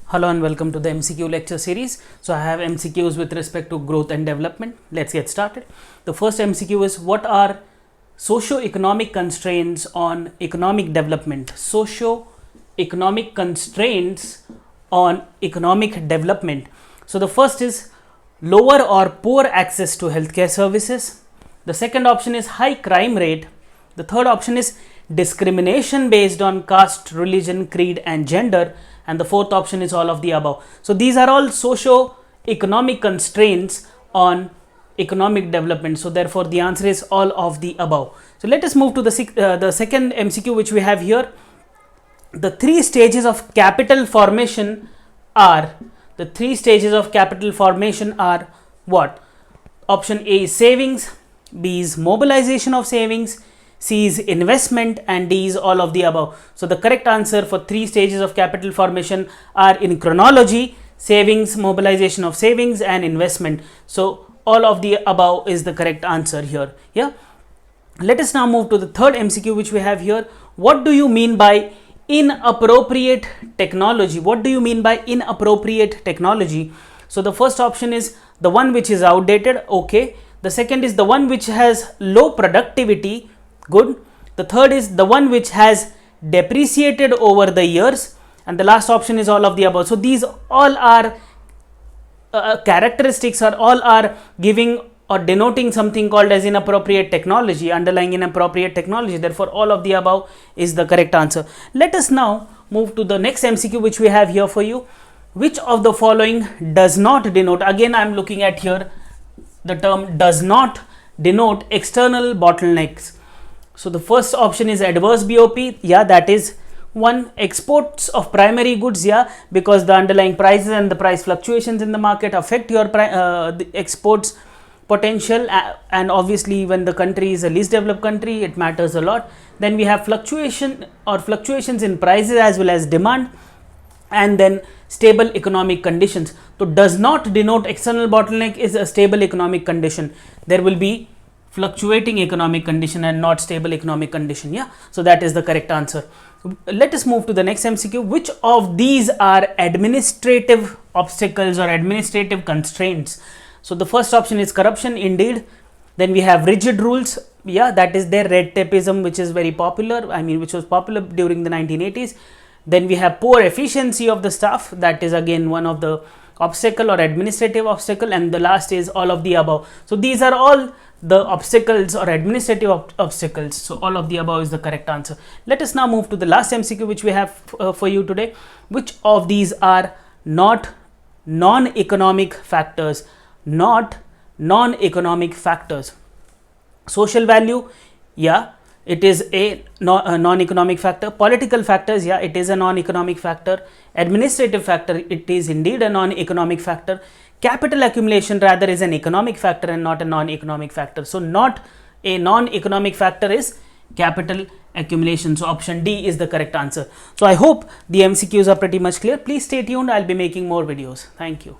Hello and welcome to the MCQ lecture series. So I have MCQs with respect to growth and development. Let's get started. The first MCQ is, what are socio-economic constraints on economic development? Socio-economic constraints on economic development. So the first is lower or poor access to healthcare services. The second option is high crime rate. The third option is discrimination based on caste, religion, creed and gender. And the fourth option is all of the above. So these are all socio-economic constraints on economic development. So therefore the answer is all of the above. So let us move to the second MCQ which we have here. The three stages of capital formation are, what? Option A is savings, B is mobilization of savings, C is investment, and D is all of the above. So the correct answer for three stages of capital formation are in chronology: savings, mobilization of savings and investment. So all of the above is the correct answer here. Yeah. Let us now move to the third MCQ which we have here. What do you mean by inappropriate technology? What do you mean by inappropriate technology? So the first option is the one which is outdated. Okay. The second is the one which has low productivity. Good. The third is the one which has depreciated over the years, and the last option is all of the above. So these all are characteristics, or all are giving or denoting something called as inappropriate technology, underlying inappropriate technology. Therefore all of the above is the correct answer. Let us now move to the next MCQ which we have here for you. Which of the following does not denote, again I am looking at here the term does not denote external bottlenecks. So the first option is adverse BOP. Yeah, that is one. Exports of primary goods. Yeah, because the underlying prices and the price fluctuations in the market affect your the exports potential, and obviously when the country is a least developed country, it matters a lot. Then we have fluctuations in prices as well as demand, and then stable economic conditions. So does not denote external bottleneck is a stable economic condition. There will be fluctuating economic condition and not stable economic condition. Yeah, so that is the correct answer. Let us move to the next MCQ. Which of these are administrative obstacles or administrative constraints? So the first option is corruption. Indeed. Then we have rigid rules. Yeah, that is their red tapeism, which is very popular, which was popular during the 1980s. Then we have poor efficiency of the staff. That is again one of the obstacle or administrative obstacle, and the last is all of the above. So these are all the obstacles or administrative obstacles. So all of the above is the correct answer. Let us now move to the last MCQ which we have for you today. Which of these are not non-economic factors? Not non-economic factors. Social value, yeah, it is a non-economic factor. Political factors, yeah, it is a non-economic factor. Administrative factor, it is indeed a non-economic factor. Capital accumulation rather is an economic factor and not a non-economic factor. So not a non-economic factor is capital accumulation. So option D is the correct answer. So I hope the MCQs are pretty much clear. Please stay tuned. I'll be making more videos. Thank you.